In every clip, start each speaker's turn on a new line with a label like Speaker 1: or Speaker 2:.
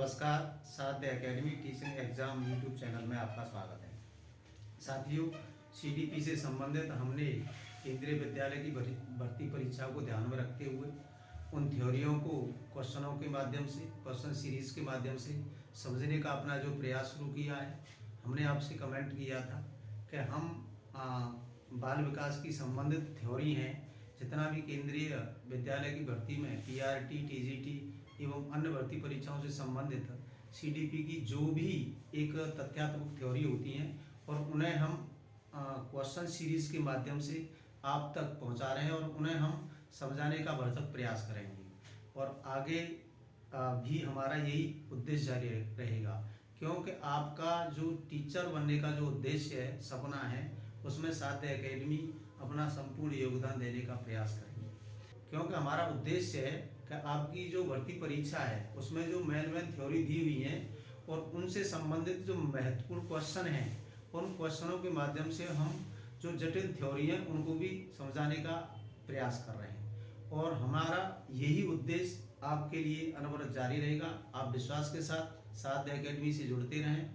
Speaker 1: नमस्कार। साध्य academy teaching exam YouTube channel में आपका स्वागत है। साथियों, सीडीपी से संबंधित हमने केंद्रीय विद्यालय की भर्ती परीक्षा को ध्यान में रखते हुए उन थ्योरियों को क्वेश्चनों के माध्यम से, क्वेश्चन सीरीज के माध्यम से समझने का अपना जो प्रयास शुरू किया है। हमने आपसे कमेंट किया था कि हम बाल विकास की संबंधित थ्योरी हैं, जितना भी केंद्रीय विद्यालय की भर्ती में पीआरटी, टीजीटी एवं अन्य भर्ती परीक्षाओं से संबंधित सीडीपी की जो भी एक तथ्यात्मक थ्योरी होती हैं और उन्हें हम क्वेश्चन सीरीज के माध्यम से आप तक पहुंचा रहे हैं और उन्हें हम समझाने का भरसक प्रयास करेंगे। और आगे भी हमारा यही उद्देश्य जारी रहेगा, क्योंकि आपका जो टीचर बनने का जो उद्देश्य है, सपना है, उसमें साध्य एकेडमी अपना संपूर्ण योगदान देने का प्रयास करेंगे। क्योंकि हमारा उद्देश्य है कि आपकी जो भर्ती परीक्षा है उसमें जो मेन थ्योरी दी हुई है और उनसे संबंधित जो महत्वपूर्ण क्वेश्चन हैं, उन क्वेश्चनों के माध्यम से हम जो जटिल थ्योरी हैं उनको भी समझाने का प्रयास कर रहे हैं। और हमारा यही उद्देश्य आपके लिए अनवरत जारी रहेगा। आप विश्वास के साथ साध्य एकेडमी से जुड़ते रहें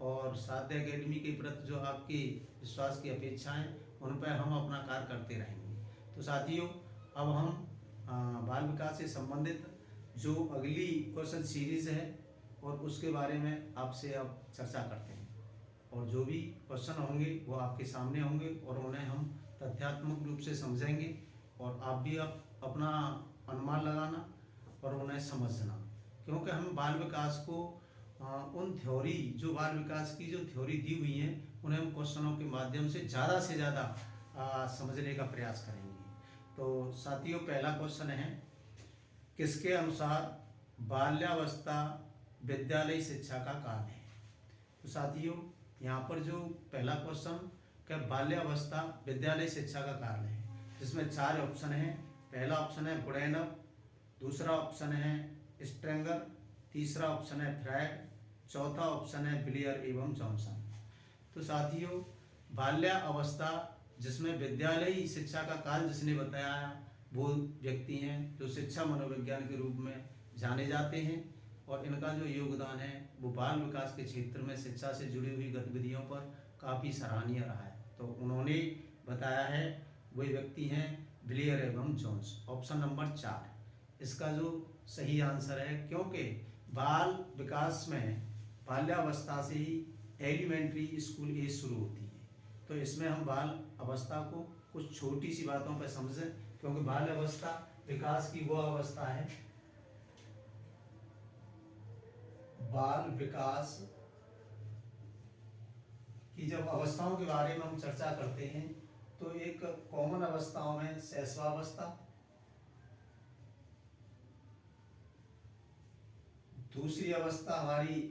Speaker 1: और साध्य एकेडमी के प्रति जो आपकी विश्वास की अपेक्षाएं, उन पर हम अपना कार्य करते रहेंगे। तो साथियों, अब हम बाल विकास से संबंधित जो अगली क्वेश्चन सीरीज है और उसके बारे में आपसे अब चर्चा करते हैं। और जो भी क्वेश्चन होंगे वो आपके सामने होंगे और उन्हें हम तथ्यात्मक रूप से समझेंगे और आप भी अपना अनुमान लगाना और उन्हें समझना। क्योंकि हम बाल विकास को उन थ्योरी, जो बाल विकास की जो थ्योरी दी हुई हैं, उन्हें हम क्वेश्चनों के माध्यम से ज़्यादा समझने का प्रयास करेंगे। तो साथियों, पहला क्वेश्चन है, किसके अनुसार बाल्यावस्था विद्यालय शिक्षा का काल है? तो साथियों, यहाँ पर जो पहला क्वेश्चन क्या बाल्यावस्था विद्यालय शिक्षा का काल है, जिसमें 4 ऑप्शन हैं। पहला ऑप्शन है गुडेनफ, दूसरा ऑप्शन है स्ट्रेंगर, तीसरा ऑप्शन है फ्रायड, चौथा ऑप्शन है ब्लेयर एवं जॉनसन। तो साथियों, बाल्यावस्था जिसमें विद्यालयी शिक्षा का काल जिसने बताया वो व्यक्ति हैं जो शिक्षा मनोविज्ञान के रूप में जाने जाते हैं और इनका जो योगदान है वो बाल विकास के क्षेत्र में शिक्षा से जुड़ी हुई गतिविधियों पर काफ़ी सराहनीय रहा है। तो उन्होंने बताया है, वही व्यक्ति हैं ब्लेयर एवं जोन्स। ऑप्शन नंबर 4 इसका जो सही आंसर है, क्योंकि बाल विकास में बाल्यावस्था से ही एलिमेंट्री स्कूल एज शुरू होती है। तो इसमें हम बाल अवस्था को कुछ छोटी सी बातों पर समझें, क्योंकि बाल अवस्था विकास की वो अवस्था है, बाल विकास की जब अवस्थाओं के बारे में हम चर्चा करते हैं तो एक कॉमन अवस्थाओं में शैशवावस्था, दूसरी अवस्था हमारी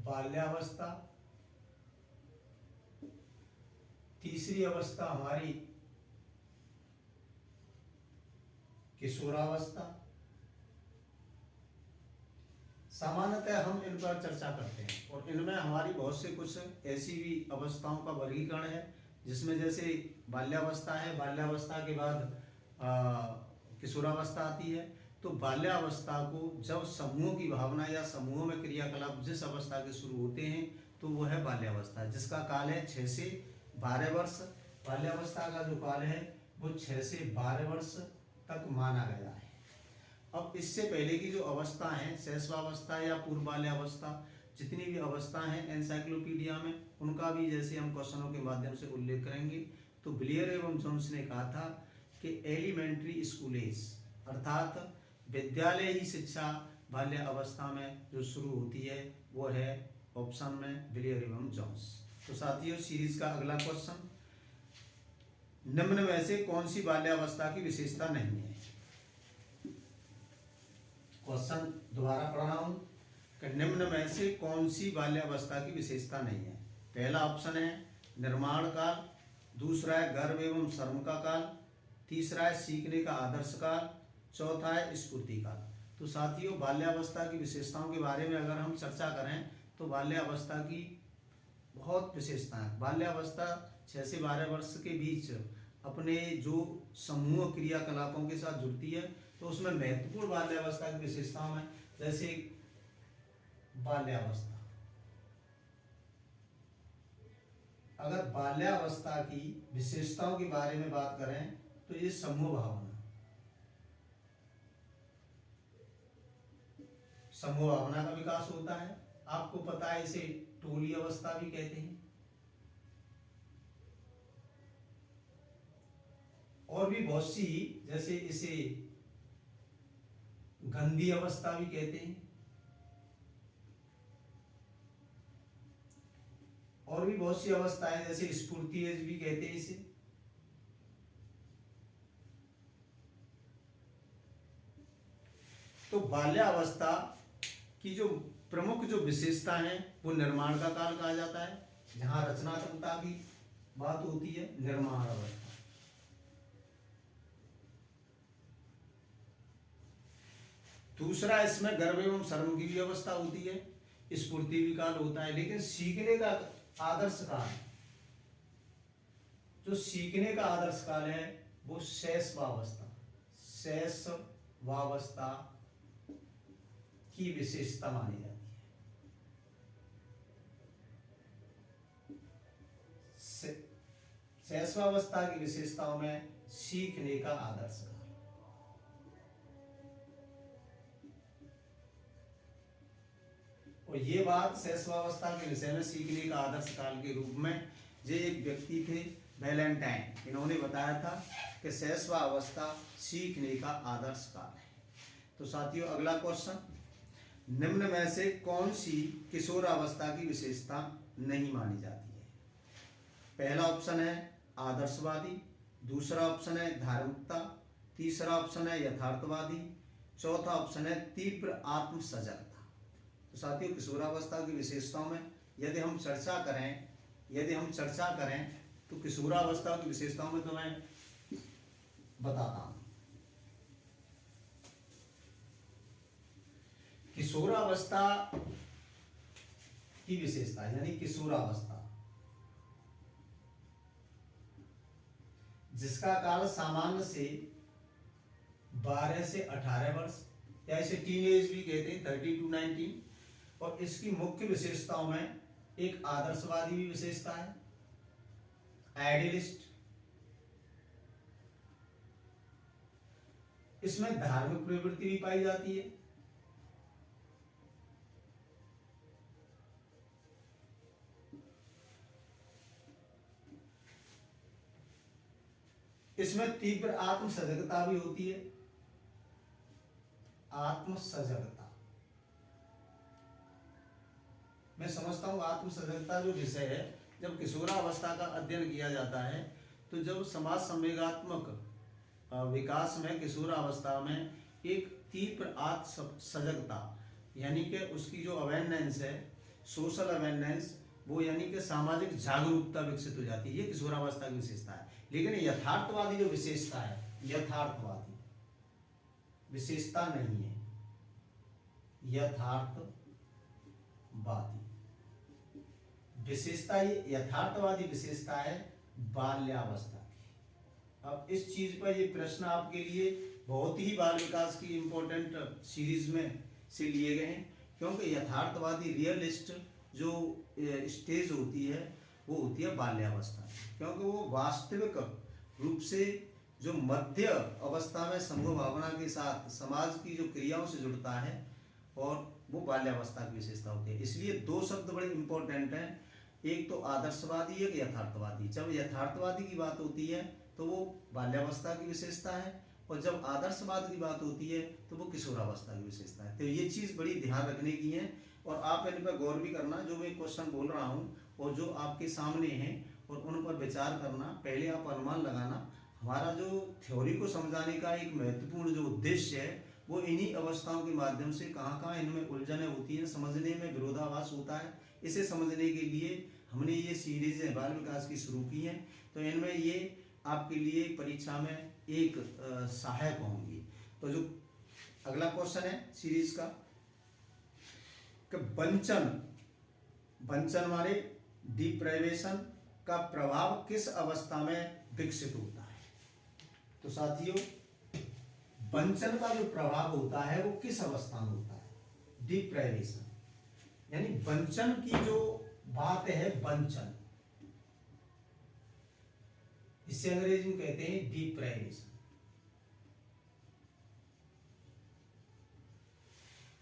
Speaker 1: बाल्यावस्था, तीसरी अवस्था हमारी किशोरावस्था। सामान्यतः हम इन पर चर्चा करते हैं और इनमें हमारी बहुत से कुछ ऐसी भी अवस्थाओं का वर्गीकरण है, जिसमें जैसे बाल्यावस्था है, बाल्यावस्था के बाद किशोरावस्था आती है। तो बाल्यावस्था को जब समूहों की भावना या समूहों में क्रियाकलाप जिस अवस्था के शुरू होते हैं तो वो है बाल्यावस्था, जिसका काल है 6 से 12 वर्ष। बाल्यावस्था का जो काल है वो 6 से 12 वर्ष तक माना गया है। अब इससे पहले की जो अवस्था है, शैशवावस्था या पूर्व बाल्यावस्था, जितनी भी अवस्था हैं एनसाइक्लोपीडिया में, उनका भी जैसे हम क्वेश्चनों के माध्यम से उल्लेख करेंगे। तो ब्लेयर एवं जोन्स ने कहा था कि एलिमेंट्री स्कूल एज, अर्थात विद्यालय ही शिक्षा बाल्य अवस्था में जो शुरू होती है वो है ऑप्शन में ब्लेयर एवं जोन्स। तो साथियों, सीरीज का अगला क्वेश्चन, निम्न में से कौन सी बाल्यावस्था की विशेषता नहीं है? क्वेश्चन दोबारा पढ़ रहा हूं कि निम्न में से कौन सी बाल्यावस्था की विशेषता नहीं है? पहला ऑप्शन है निर्माण काल, दूसरा है गर्भ एवं श्रम का काल, तीसरा है सीखने का आदर्श काल, चौथा है स्फूर्ति काल। तो साथियों, बाल्यावस्था की विशेषताओं के बारे में अगर हम चर्चा करें तो बाल्यावस्था की बहुत विशेषताएं। बाल्यावस्था 6 से 12 वर्ष के बीच अपने जो समूह क्रियाकलापों के साथ जुड़ती है, तो उसमें महत्वपूर्ण बाल्यावस्था की विशेषताओं में जैसे बाल्यावस्था। अगर बाल्यावस्था की विशेषताओं के बारे में बात करें तो ये समूह भावना, समूह भावना का विकास होता है। आपको पता है इसे टोली अवस्था भी कहते हैं, और भी बहुत सी, जैसे इसे गंधी अवस्था भी कहते हैं, और भी बहुत सी अवस्थाएं, जैसे स्फूर्ति एज भी कहते हैं इसे। तो बाल्यावस्था की जो प्रमुख जो विशेषता है वो निर्माण का काल कहा जाता है, जहां रचनात्मकता की बात होती है, निर्माण अवस्था। दूसरा, इसमें गर्भ एवं श्रम की भी अवस्था होती है, स्फूर्ति भी काल होता है। लेकिन सीखने का आदर्श काल, जो सीखने का आदर्श काल है वो शैशवावस्था, शैशवावस्था की विशेषता मानी जाती है। शैशवावस्था की विशेषताओं में सीखने का आदर्श काल। और ये बात शैशवावस्था के विषय में सीखने का आदर्श काल के रूप में जो एक व्यक्ति थे वैलेंटाइन, इन्होंने बताया था कि शैशवावस्था सीखने का आदर्श काल है। तो साथियों, अगला क्वेश्चन, निम्न में से कौन सी किशोरावस्था की विशेषता नहीं मानी जाती है? पहला ऑप्शन है आदर्शवादी, दूसरा ऑप्शन है धार्मिकता, तीसरा ऑप्शन है यथार्थवादी, चौथा ऑप्शन है तीव्र आत्म सजगता। तो साथियों, किशोरावस्था की विशेषताओं में यदि हम चर्चा करें तो किशोरावस्था की विशेषताओं में तो मैं बताता हूं। किशोरावस्था की विशेषता यानी किशोरावस्था, जिसका काल सामान्य से 12 से 18 वर्ष, या इसे टीन एज भी कहते हैं, 30 to 19। और इसकी मुख्य विशेषताओं में एक आदर्शवादी भी विशेषता है, आइडियलिस्ट। इसमें धार्मिक प्रवृत्ति भी पाई जाती है। इसमें तीव्र आत्म सजगता भी होती है, आत्म सजगता। मैं समझता हूं आत्म सजगता जो विषय है, जब किशोरावस्था का अध्ययन किया जाता है तो जब समाज संवेगात्मक विकास में किशोरावस्था में एक तीव्र आत्म सजगता, यानी कि उसकी जो अवेयरनेस है, सोशल अवेयरनेस, वो यानी कि सामाजिक जागरूकता विकसित हो जाती है, ये किशोरावस्था की विशेषता है। लेकिन यथार्थवादी जो विशेषता है, यथार्थवादी विशेषता नहीं है, यथार्थवादी विशेषता, ये यथार्थवादी विशेषता है बाल्यावस्था की। अब इस चीज पर ये प्रश्न आपके लिए बहुत ही बाल विकास की इंपॉर्टेंट सीरीज में से लिए गए हैं, क्योंकि यथार्थवादी रियलिस्ट जो स्टेज होती है वो होती है बाल्यावस्था, क्योंकि वो वास्तविक रूप से जो मध्य अवस्था में समूह भावना के साथ समाज की जो क्रियाओं से जुड़ता है, और वो बाल्यावस्था की विशेषता होती है। इसलिए दो शब्द बड़े इंपॉर्टेंट हैं, एक तो आदर्शवादी, एक यथार्थवादी। जब यथार्थवादी की बात होती है तो वो बाल्यावस्था की विशेषता है, और जब आदर्शवाद की बात होती है तो वो किशोरावस्था की विशेषता है। तो ये चीज़ बड़ी ध्यान रखने की है, और आप इन पर गौर भी करना, जो मैं क्वेश्चन बोल रहा हूँ और जो आपके सामने हैं, और उन पर विचार करना। पहले आप अनुमान लगाना। हमारा जो थ्योरी को समझाने का एक महत्वपूर्ण जो उद्देश्य है वो इन्हीं अवस्थाओं के माध्यम से कहाँ कहाँ इनमें उलझने होती हैं, समझने में विरोधाभास होता है, इसे समझने के लिए हमने ये सीरीज बाल विकास की शुरू की है। तो इनमें ये आपके लिए परीक्षा में एक सहायक होंगी। तो जो अगला क्वेश्चन है सीरीज का कि वंचन माने डिप्राइवेशन का प्रभाव किस अवस्था में विकसित होता है? तो साथियों, वंचन का जो प्रभाव होता है वो किस अवस्था में होता है? डिप्राइवेशन, यानी वंचन की जो बात है, वंचन, इसे अंग्रेजी में कहते हैं डिप्राइवेशन।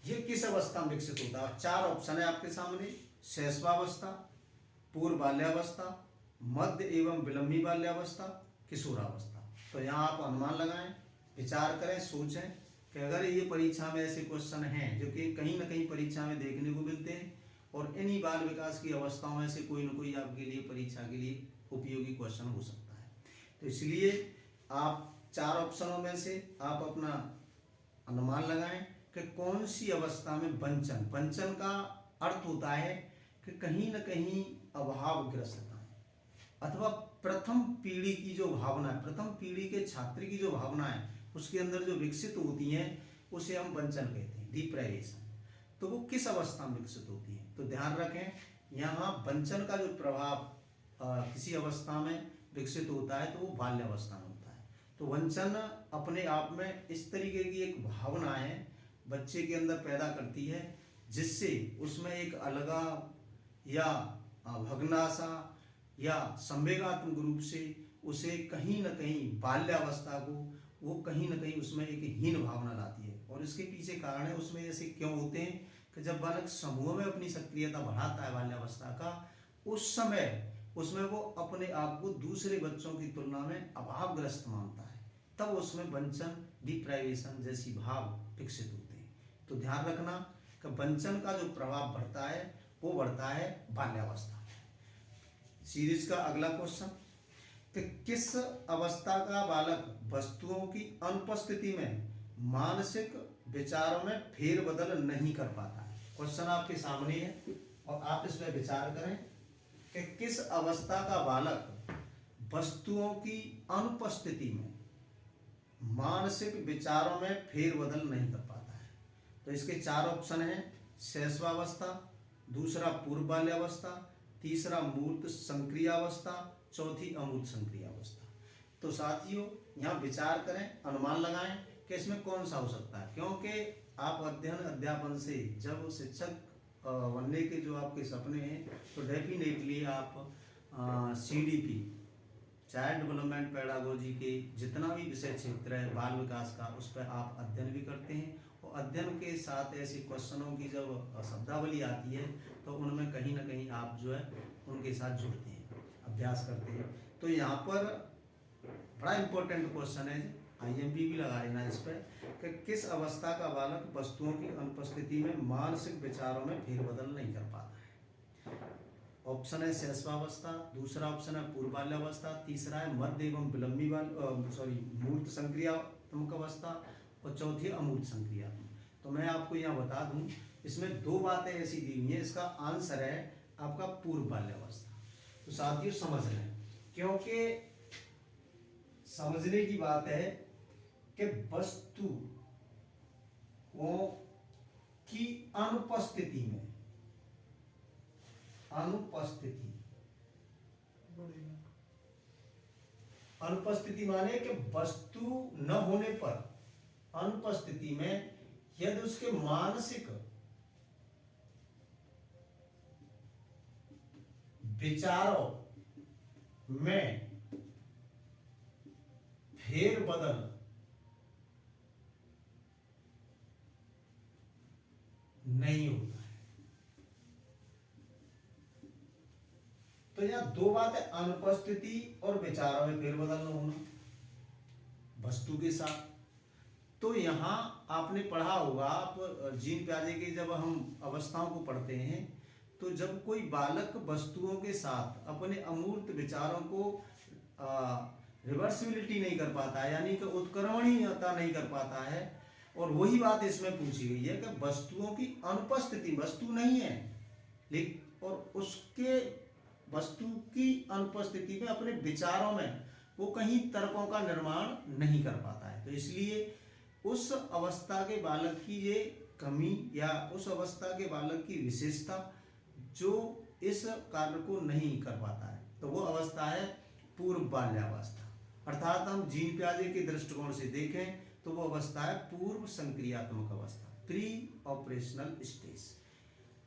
Speaker 1: ये किस अवस्था में विकसित होता है? चार ऑप्शन है आपके सामने: शैशवावस्था, पूर्व बाल्यावस्था, मध्य एवं विलंबी बाल्यावस्था, किशोरावस्था। तो यहाँ आप अनुमान लगाएं, विचार करें, सोचें कि अगर ये परीक्षा में ऐसे क्वेश्चन हैं जो कि कहीं ना कहीं परीक्षा में देखने को मिलते हैं, और इन्हीं बाल विकास की अवस्थाओं में से कोई ना कोई आपके लिए परीक्षा के लिए उपयोगी क्वेश्चन हो सकता है। तो इसलिए आप चार ऑप्शनों में से आप अपना अनुमान लगाएं कि कौन सी अवस्था में वंचन, वंचन का अर्थ होता है कि कहीं ना कहीं अभावग्रस्तता अथवा प्रथम पीढ़ी की जो भावना है, प्रथम पीढ़ी के छात्र की जो भावना है उसके अंदर जो विकसित होती हैं उसे हम वंचन कहते हैं, डिप्राइवेशन। तो वो किस अवस्था में विकसित होती है? तो ध्यान रखें, यहाँ वंचन का जो प्रभाव किसी अवस्था में विकसित होता है तो वो बाल्यावस्था में होता है। तो वंचन अपने आप में इस तरीके की एक भावना है बच्चे के अंदर पैदा करती है, जिससे उसमें एक अलगाव या भग्नाशा या संवेगात्मक रूप से उसे कहीं न कहीं बाल्यावस्था को वो कहीं न कहीं उसमें एक हीन भावना लाती है। और इसके पीछे कारण है उसमें ऐसे क्यों होते हैं कि जब बालक समूह में अपनी सक्रियता बढ़ाता है बाल्यावस्था का, उस समय उसमें वो अपने आप को दूसरे बच्चों की तुलना में अभावग्रस्त मानता है, तब उसमें वंचन, डिप्राइवेशन जैसी भाव विकसित होते हैं। तो ध्यान रखना कि वंचन का जो प्रभाव बढ़ता है वो बढ़ता है बाल्यावस्था। सीरीज का अगला क्वेश्चन कि किस अवस्था का बालक वस्तुओं की अनुपस्थिति में मानसिक विचारों में फेरबदल नहीं कर पाता है? क्वेश्चन आपके सामने है और आप इस पर विचार करें कि किस अवस्था का बालक वस्तुओं की अनुपस्थिति में मानसिक विचारों में फेरबदल नहीं कर पाता है। तो इसके चार ऑप्शन हैं: शैशवावस्था, दूसरा पूर्व बाल्यावस्था, तीसरा मूर्त संक्रियावस्था, चौथी अमूर्त संक्रियावस्था। तो साथियों यहाँ विचार करें, अनुमान लगाएं कि इसमें कौन सा हो सकता है, क्योंकि आप अध्ययन अध्यापन से जब शिक्षक बनने के जो आपके सपने हैं तो डेफिनेटली आप CDP, चाइल्ड डेवलपमेंट पेडागोजी के जितना भी विषय क्षेत्र है बाल विकास का, उस पर आप अध्ययन भी करते हैं। और अध्ययन के साथ ऐसे क्वेश्चनों की जब शब्दावली आती है तो उनमें कहीं ना कहीं आप जो है उनके साथ जुड़ते हैं, अभ्यास करते हैं। तो यहाँ पर बड़ा इम्पोर्टेंट क्वेश्चन है, IMP भी लगा लेना इस पर, कि किस अवस्था का बालक वस्तुओं की अनुपस्थिति में मानसिक विचारों में फेरबदल नहीं कर पाता है? ऑप्शन है शैशवावस्था, दूसरा ऑप्शन है पूर्व बाल्यावस्था, तीसरा है मध्य एवं विलंबी मूर्त संक्रियात्मक अवस्था, और चौथी अमूर्त संक्रियात्मक। तो मैं आपको यहाँ बता दूं, इसमें दो बातें ऐसी दी हुई हैं, इसका आंसर है आपका पूर्व बाल्यावस्था। तो साथियों समझ लें, क्योंकि समझने की बात है कि वस्तु की अनुपस्थिति में, अनुपस्थिति माने कि वस्तु न होने पर, अनुपस्थिति में यदि उसके मानसिक विचारों में फेरबदल नहीं होता है। तो यहां दो बात है, अनुपस्थिति और विचारों में फेरबदल न होना वस्तु के साथ। तो यहाँ आपने पढ़ा होगा, आप जीन प्याजे के जब हम अवस्थाओं को पढ़ते हैं तो जब कोई बालक वस्तुओं के साथ अपने अमूर्त विचारों को रिवर्सिबिलिटी नहीं कर पाता है, यानी कि उत्क्रमणीयता नहीं कर पाता है, और वही बात इसमें पूछी गई है कि वस्तुओं की अनुपस्थिति, वस्तु नहीं है लेकिन और उसके वस्तु की अनुपस्थिति में अपने विचारों में वो कहीं तर्कों का निर्माण नहीं कर पाता है। तो इसलिए उस अवस्था के बालक की ये कमी या उस अवस्था के बालक की विशेषता जो इस कार्य को नहीं कर पाता है, तो वो अवस्था है पूर्व बाल्यावस्था। अर्थात हम जीन प्याजे के दृष्टिकोण से देखें तो वो अवस्था है पूर्व संक्रियात्मक अवस्था, प्री ऑपरेशनल स्टेज।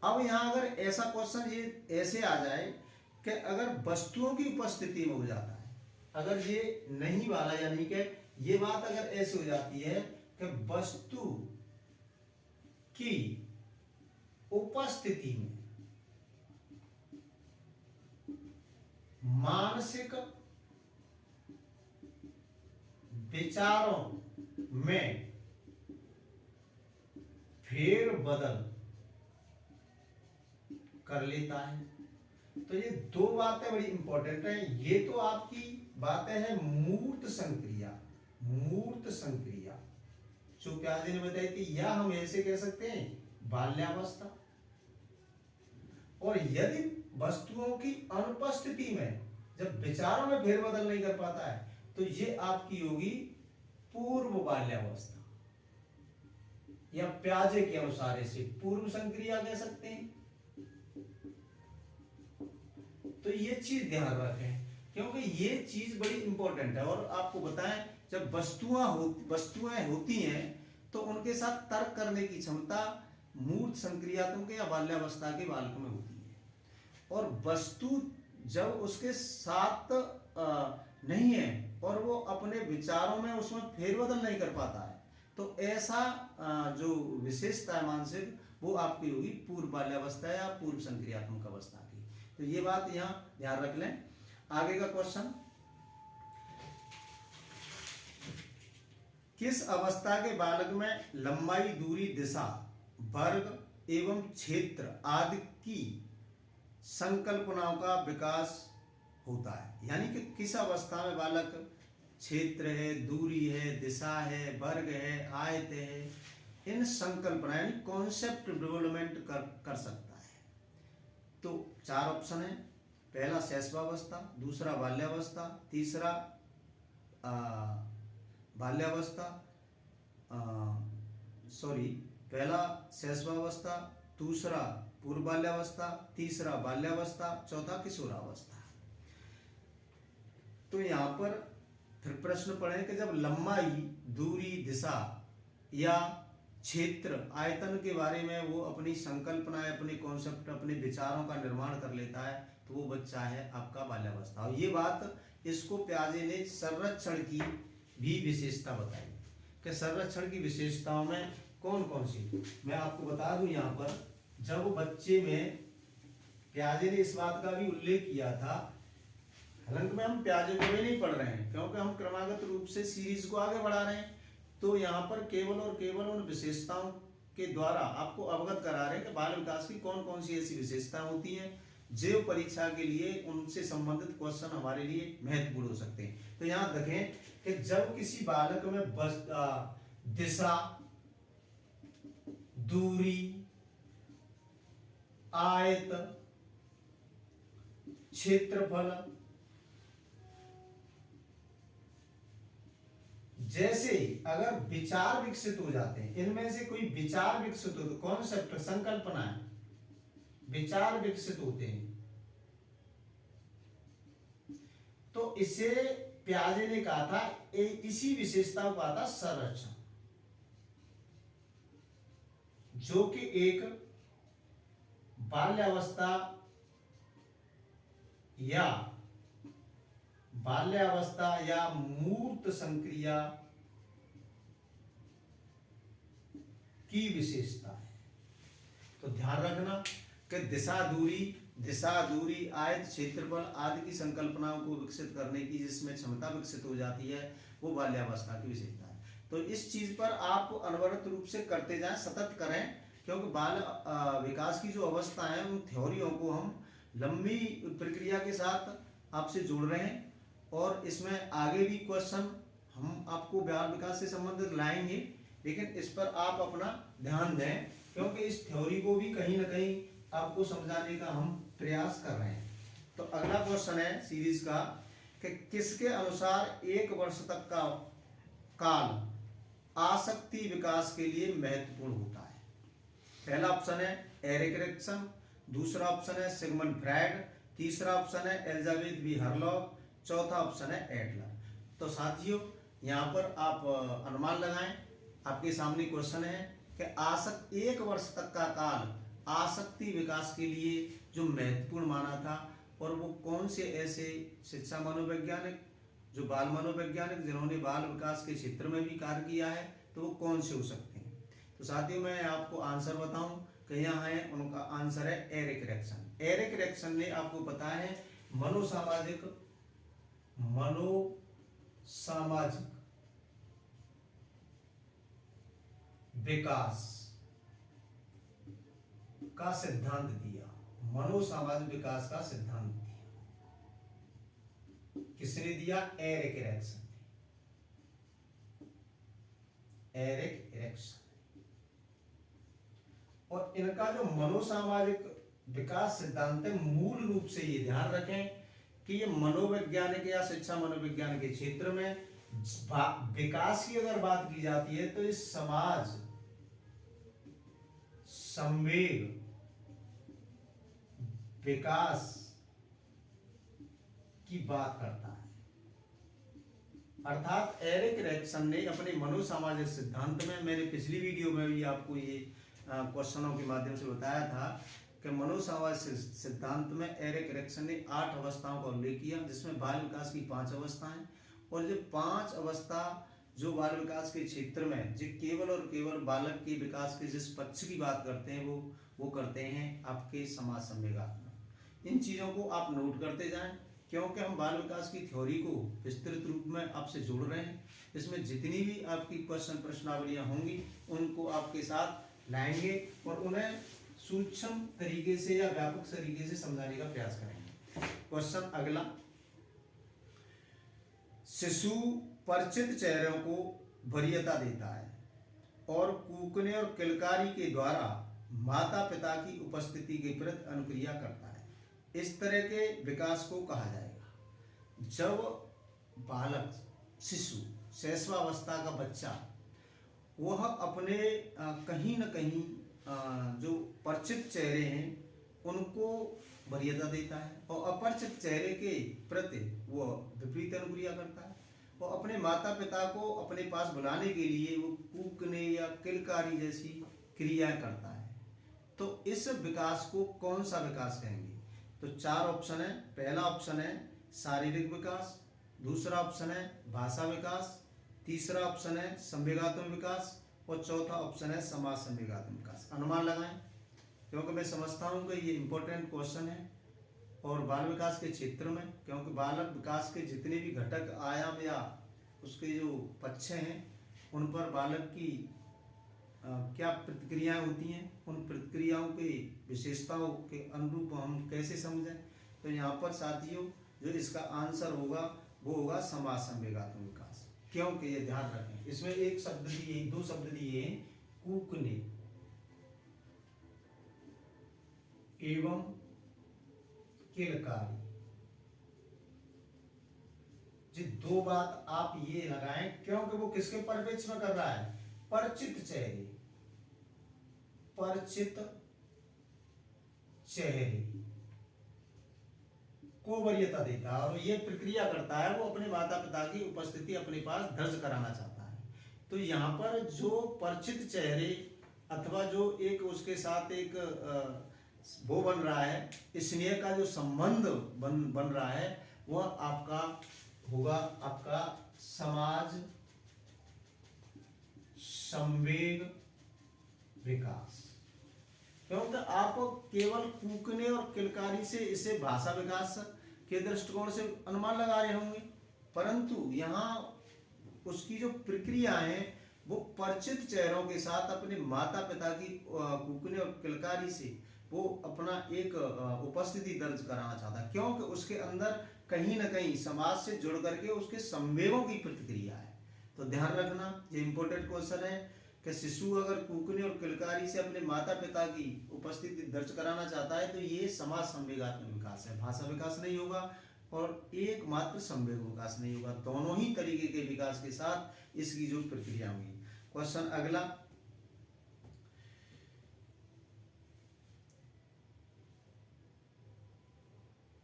Speaker 1: अब यहाँ अगर ऐसा क्वेश्चन ये ऐसे आ जाए कि अगर वस्तुओं की उपस्थिति में हो जाता है, अगर ये नहीं वाला यानी कि ये बात अगर ऐसी हो जाती है कि वस्तु की उपस्थिति में मानसिक विचारों में फेर बदल कर लेता है। तो ये दो बातें बड़ी इंपॉर्टेंट हैं। ये तो आपकी बातें हैं मूर्त संक्रिया, मूर्त संक्रिया जो प्याजे ने बताई थी, या हम ऐसे कह सकते हैं बाल्यावस्था। और यदि वस्तुओं की अनुपस्थिति में जब विचारों में फेरबदल नहीं कर पाता है तो ये आपकी होगी पूर्व बाल्यावस्था, या प्याजे के अनुसार इसे पूर्व संक्रिया कह सकते हैं। तो ये चीज ध्यान रखें क्योंकि ये चीज बड़ी इंपॉर्टेंट है। और आपको बताएं जब वस्तुएं होती हैं तो उनके साथ तर्क करने की क्षमता मूर्त संक्रियात्मक या बाल्यावस्था के बालक में होती है। और वस्तु जब उसके साथ नहीं है और वो अपने विचारों में उसमें फेरबदल नहीं कर पाता है तो ऐसा जो विशेषता है मानसिक वो आपकी होगी पूर्व बाल्यावस्था या पूर्व संक्रियात्मक अवस्था की। तो ये बात यहाँ ध्यान रख लें। आगे का क्वेश्चन, किस अवस्था के बालक में लंबाई, दूरी, दिशा, वर्ग एवं क्षेत्र आदि की संकल्पनाओं का विकास होता है? यानी कि किस अवस्था में बालक क्षेत्र है, दूरी है, दिशा है, वर्ग है, आयत है, इन संकल्पना यानी कॉन्सेप्ट डेवलपमेंट कर सकता है। तो चार ऑप्शन है, पहला शैशवावस्था, दूसरा बाल्यावस्था, तीसरा पहला शैशवावस्था, दूसरा पूर्व बाल्यावस्था, तीसरा बाल्यावस्था, चौथा किशोरावस्था। तो यहाँ पर फिर प्रश्न पढ़े कि जब लंबाई, दूरी, दिशा या क्षेत्र, आयतन के बारे में वो अपनी संकल्पना, अपने कॉन्सेप्ट, अपने विचारों का निर्माण कर लेता है तो वो बच्चा है आपका बाल्यावस्था। और ये बात इसको प्याजे ने संरक्षण की भी विशेषता बताई कि संरक्षण की विशेषताओं में कौन कौन सी, मैं आपको बता दूं। यहाँ पर जब बच्चे में प्याजे ने इस बात का भी उल्लेख किया था, हालांकि में हम प्याजे को भी नहीं पढ़ रहे हैं क्योंकि हम क्रमागत रूप से सीरीज को आगे बढ़ा रहे हैं, तो यहाँ पर केवल और केवल उन विशेषताओं के द्वारा आपको अवगत करा रहे हैं कि बाल विकास की कौन कौन सी ऐसी विशेषताएं होती हैं जो परीक्षा के लिए उनसे संबंधित क्वेश्चन हमारे लिए महत्वपूर्ण हो सकते हैं। तो यहाँ देखें कि जब किसी बालक में दिशा, दूरी, आयत, क्षेत्रफल जैसे अगर विचार विकसित हो जाते हैं, इनमें से कोई विचार विकसित हो, कॉन्सेप्ट, संकल्पना है, विचार विकसित होते हैं, तो इसे प्याजे ने कहा था, इसी विशेषता को कहा था संरक्षण, जो कि एक बाल्यावस्था या मूर्त संक्रिया की विशेषता है। तो ध्यान रखना कि दिशा, दूरी, आयत, क्षेत्रफल आदि की संकल्पनाओं को विकसित करने की जिसमें क्षमता विकसित हो जाती है वो बाल्यावस्था की विशेषता है। तो इस चीज पर आप अनवरत रूप से करते जाएं, सतत करें, क्योंकि बाल विकास की जो अवस्था है उन थ्योरियों को हम लंबी प्रक्रिया के साथ आपसे जोड़ रहे हैं और इसमें आगे भी क्वेश्चन हम आपको बाल विकास से संबंधित लाएंगे, लेकिन इस पर आप अपना ध्यान दें क्योंकि इस थ्योरी को भी कहीं ना कहीं आपको समझाने का हम प्रयास कर रहे हैं। तो अगला क्वेश्चन है सीरीज का कि किसके अनुसार 1 वर्ष तक का काल आसक्ति विकास के लिए महत्वपूर्ण होता है? पहला ऑप्शन है एरिक एरिक्सन, दूसरा ऑप्शन है सिगमंड फ्रायड, तीसरा ऑप्शन है एलिजाबेथ बी हरलॉक, चौथा ऑप्शन है एडलर। तो साथियों यहाँ पर आप अनुमान लगाएं, आपके सामने क्वेश्चन है कि एक वर्ष तक का काल आसक्ति विकास के लिए जो महत्वपूर्ण माना था, और वो कौन से ऐसे शिक्षा मनोवैज्ञानिक, जो बाल मनोवैज्ञानिक जिन्होंने बाल विकास के क्षेत्र में भी कार्य किया है, तो वो कौन से हो सकते हैं। तो साथियों मैं आपको आंसर बताऊं कि यहाँ है, उनका आंसर है एरिक एरिक्सन। एरिक एरिक्सन ने आपको बताया है मनोसामाजिक विकास का सिद्धांत दिया, मनोसामाजिक विकास का सिद्धांत दिया। किसने दिया? एरिक एरिक्सन ने। Erik Erikson. और इनका जो मनोसामाजिक विकास सिद्धांत है, मूल रूप से ये ध्यान रखें कि ये मनोवैज्ञानिक या शिक्षा मनोविज्ञान के क्षेत्र में विकास की अगर बात की जाती है तो इस समाज, संवेग, विकास की बात करता है। अर्थात एरिक एरिक्सन ने अपने मनोसामाजिक सिद्धांत में, मैंने पिछली वीडियो में भी आपको ये क्वेश्चनों के माध्यम से बताया था कि मनोसामाजिक सिद्धांत में एरिक एरिक्सन ने 8 अवस्थाओं का उल्लेख किया, जिसमें बाल विकास की 5 अवस्थाएं, और जो 5 अवस्था जो बाल विकास के क्षेत्र में जो केवल और केवल बालक के विकास के जिस पक्ष की बात करते हैं वो करते हैं आपके समाज संवेगात्मक। इन चीज़ों को आप नोट करते जाएं, क्योंकि हम बाल विकास की थ्योरी को विस्तृत रूप में आपसे जोड़ रहे हैं। इसमें जितनी भी आपकी प्रश्नावलियां होंगी उनको आपके साथ लाएंगे और उन्हें सूक्ष्म तरीके से या व्यापक तरीके से समझाने का प्रयास करेंगे। क्वेश्चन अगला, शिशु परिचित चेहरों को वरीयता देता है और कूकने और किलकारी के द्वारा माता पिता की उपस्थिति के प्रति अनुक्रिया करता है। इस तरह के विकास को कहा जाएगा जब बालक, शिशु, शैशवावस्था का बच्चा वह अपने कहीं न कहीं जो परिचित चेहरे हैं उनको वरीयता देता है और अपरिचित चेहरे के प्रति वह विपरीत अनुक्रिया करता है, और अपने माता पिता को अपने पास बुलाने के लिए वो कूकने या किलकारी जैसी क्रियाएं करता है। तो इस विकास को कौन सा विकास कहेंगे? तो 4 ऑप्शन है। पहला ऑप्शन है शारीरिक विकास, दूसरा ऑप्शन है भाषा विकास, तीसरा ऑप्शन है संवेगात्मक विकास, और चौथा ऑप्शन है समाज संवेगात्मक विकास। अनुमान लगाएं, क्योंकि मैं समझता हूं कि ये इंपॉर्टेंट क्वेश्चन है और बाल विकास के क्षेत्र में, क्योंकि बालक विकास के जितने भी घटक, आयाम या उसके जो पक्ष हैं उन पर बालक की क्या प्रतिक्रियाएं होती हैं, उन प्रतिक्रियाओं की विशेषताओं के अनुरूप हम कैसे समझें। तो यहाँ पर साथियों जो इसका आंसर होगा वो होगा समाज संवेगात्मक विकास। क्योंकि ये ध्यान रखें, इसमें एक शब्द दिए, 2 शब्द दिए हैं, कूकने एवं किलकारी। जी 2 बात आप ये लगाएं, क्योंकि वो किसके परिप्रेक्ष्य में कर रहा है? परिचित चेहरे, परिचित चेहरे को वरीयता देता है और ये प्रक्रिया करता है, वो अपने माता पिता की उपस्थिति अपने पास दर्ज कराना चाहता है। तो यहाँ पर जो परिचित चेहरे अथवा जो एक उसके साथ एक वो बन रहा है, स्नेह का जो संबंध बन रहा है, वह आपका होगा आपका समाज संवेग विकास। क्योंकि आप केवल कूकने और किलकारी से इसे भाषा विकास के दृष्टिकोण से अनुमान लगा रहे होंगे, परंतु यहाँ उसकी जो प्रक्रिया है वो परिचित चेहरों के साथ अपने माता पिता की कूकने और किलकारी से वो अपना एक उपस्थिति दर्ज कराना चाहता है, क्योंकि उसके अंदर कहीं ना कहीं समाज से जुड़ करके उसके संवेगों की प्रतिक्रिया है। तो ध्यान रखना, ये इंपॉर्टेंट क्वेश्चन है कि शिशु अगर कूकने और किलकारी से अपने माता पिता की उपस्थिति दर्ज कराना चाहता है तो ये समाज संवेगात्मक विकास है, भाषा विकास नहीं होगा और एकमात्र संवेग विकास नहीं होगा। दोनों ही तरीके के विकास के साथ इसकी जो प्रक्रिया हुई। क्वेश्चन अगला,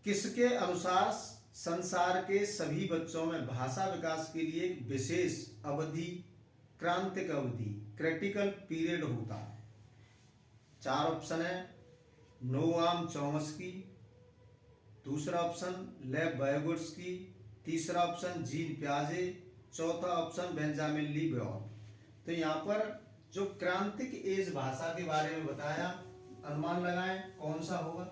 Speaker 1: किसके अनुसार संसार के सभी बच्चों में भाषा विकास के लिए एक विशेष अवधि क्रांतिक अवधि क्रिटिकल पीरियड होता है? 4 ऑप्शन है, नोआम चॉम्स्की, दूसरा ऑप्शन लेव वायगोट्स्की, तीसरा ऑप्शन जीन पियाजे, चौथा ऑप्शन बेंजामिन ली ब्योर। तो यहाँ पर जो क्रांतिक एज भाषा के बारे में बताया, अनुमान लगाएं कौन सा होगा।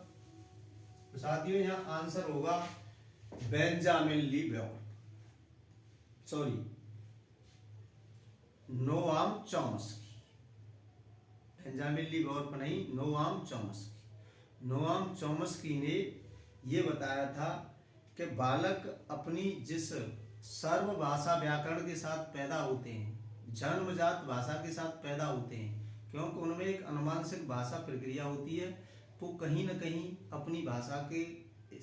Speaker 1: तो साथियों यहाँ आंसर होगा बेंजामिन ली ब्योर, सॉरी नोआम चॉम्स्की। बेंजामिन ली ब्योर पर नहीं, नोआम चॉम्स्की। नोआम चॉम्स्की ने ये बताया था कि बालक अपनी जिस सर्व भाषा व्याकरण के साथ पैदा होते हैं, जन्मजात भाषा के साथ पैदा होते हैं, क्योंकि उनमें एक अनुमानसिक भाषा प्रक्रिया होती है, वो कहीं न कहीं अपनी भाषा के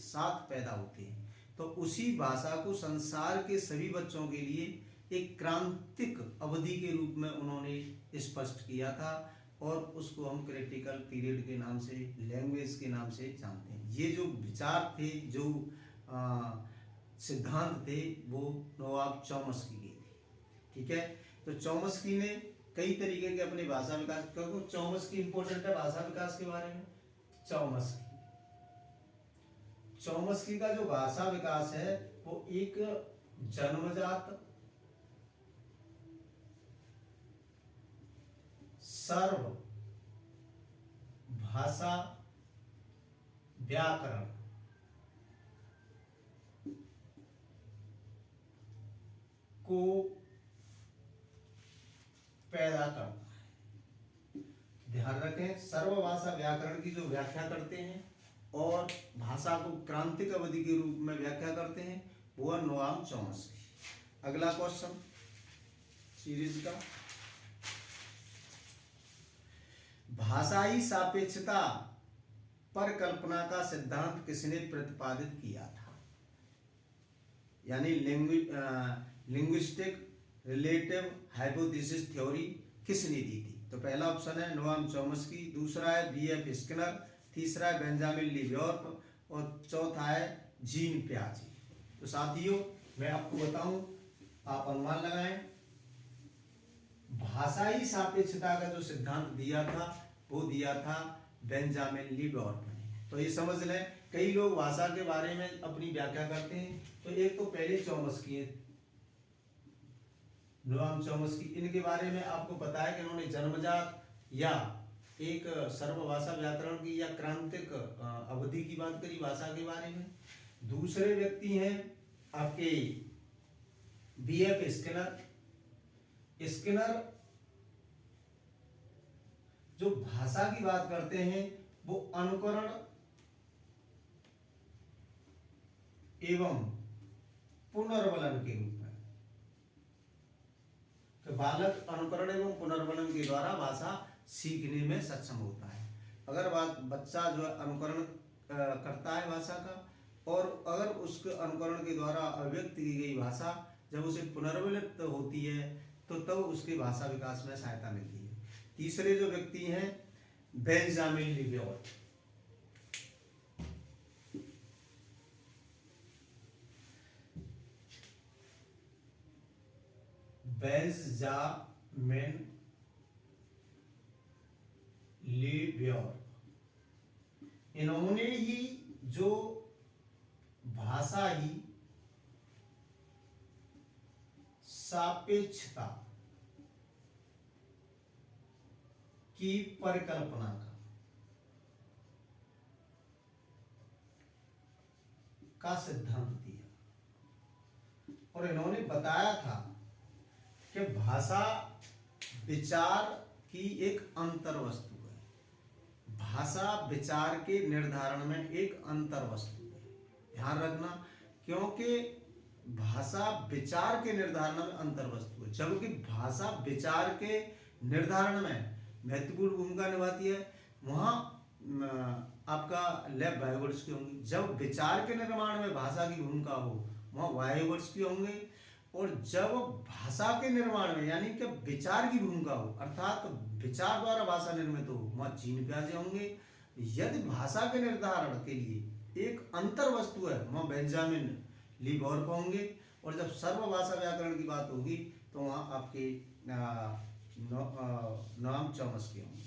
Speaker 1: साथ पैदा होते हैं। तो उसी भाषा को संसार के सभी बच्चों के लिए एक क्रांतिक अवधि के रूप में उन्होंने स्पष्ट किया था, और उसको हम क्रिटिकल पीरियड के नाम से, लैंग्वेज के नाम से जानते हैं। ये जो विचार थे, जो सिद्धांत थे, वो नोआम चॉम्स्की के थे। ठीक है, तो चॉम्स्की ने कई तरीके के अपने भाषा विकास, क्योंकि चॉम्स्की इंपॉर्टेंट है भाषा विकास के बारे में। चॉम्स्की का जो भाषा विकास है वो एक जन्मजात सर्व भाषा व्याकरण को पैदा करता है। ध्यान रखें, सर्वभाषा व्याकरण की जो व्याख्या करते हैं और भाषा को क्रांतिक अवधि के रूप में व्याख्या करते हैं, वो है नोआम चॉम्स्की। अगला क्वेश्चन सीरीज का, भाषाई सापेक्षता पर कल्पना का सिद्धांत किसने प्रतिपादित किया था? यानी लिंग्विस्टिक रिलेटिव हाइपोथेसिस थ्योरी किसने दी थी? तो पहला ऑप्शन है नोआम चॉम्स्की, दूसरा है B.F. स्किनर, तीसरा है बेंजामिन ली ब्योर, और चौथा है जीन पियाजे। तो साथियों मैं आपको बताऊं, आप अनुमान लगाएं। भाषाई सापेक्षता का जो सिद्धांत दिया था वो दिया था बेंजामिन ली ब्योर ने। तो ये समझ लें, कई लोग भाषा के बारे में अपनी व्याख्या करते हैं, तो एक तो पहले चॉम्स्की है, नोआम चॉम्स्की, इनके बारे में आपको पता है कि इन्होंने जन्मजात या एक सर्वभाषा व्याकरण की या क्रांतिक अवधि की बात करी भाषा के बारे में। दूसरे व्यक्ति हैं आपके B.F. स्किनर। स्किनर जो भाषा की बात करते हैं वो अनुकरण एवं पुनर्वलन के रूप में, तो बालक अनुकरण एवं पुनर्वलन के द्वारा भाषा सीखने में सक्षम होता है। अगर बच्चा जो अनुकरण करता है भाषा का, और अगर उसके अनुकरण के द्वारा अभिव्यक्त की गई भाषा जब उसे पुनर्वलित होती है, तो तब उसके भाषा विकास में सहायता मिलती है। तीसरे जो व्यक्ति हैं बेंजामिन ली ब्योर। बेंजामिन ली ब्योर, इन्होंने ही जो भाषा ही सापेक्षता की परिकल्पना का सिद्धांत दिया, और इन्होंने बताया था कि भाषा विचार की एक अंतर वस्तु है। भाषा विचार के निर्धारण में एक अंतर वस्तु है। ध्यान रखना, क्योंकि भाषा विचार के निर्धारण में अंतर वस्तु है, जबकि भाषा विचार के निर्धारण में महत्वपूर्ण भूमिका निभाती है, वहां आपका लेव वायगोट्स्की होंगे। जब विचार के निर्माण में भाषा की भूमिका हो, वहां वायगोट्स्की होंगे, और जब भाषा के निर्माण में यानी कि विचार की भूमिका हो, अर्थात विचार द्वारा भाषा निर्मित हो, वहां जीन पियाजे होंगे। यदि भाषा के निर्धारण के लिए एक अंतर वस्तु है, वहां बेंजामिन ली ब्योर होंगे, और जब सर्वभाषा व्याकरण की बात होगी तो वहां आपके नोम चॉम्स्की होंगे।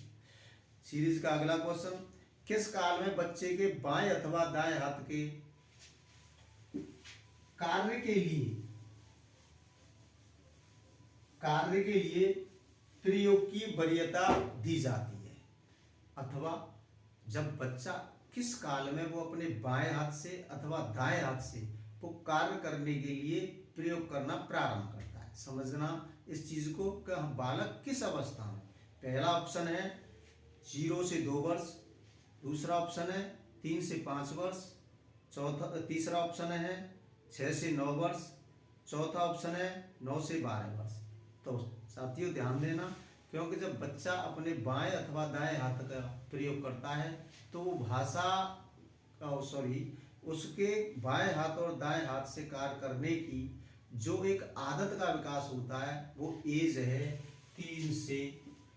Speaker 1: सीरीज का अगला क्वेश्चन, किस काल में बच्चे के बाएं अथवा दाएं हाथ के कार्य के लिए प्रयोग की वरीयता दी जाती है, अथवा जब बच्चा किस काल में वो अपने बाएं हाथ से अथवा दाएं हाथ से वो कार्य करने के लिए प्रयोग करना प्रारंभ करता है। समझना इस चीज को कि हम बालक किस अवस्था में। पहला ऑप्शन है 0 से 2 वर्ष, दूसरा ऑप्शन है 3 से 5 वर्ष, तीसरा ऑप्शन है 6 से 9 वर्ष, चौथा ऑप्शन है 9 से 12 वर्ष। तो साथियों ध्यान देना, क्योंकि जब बच्चा अपने बाएं अथवा दाएं हाथ का प्रयोग करता है तो वो उसके बाएं हाथ और दाएं हाथ से कार्य करने की जो एक आदत का विकास होता है वो एज है 3 से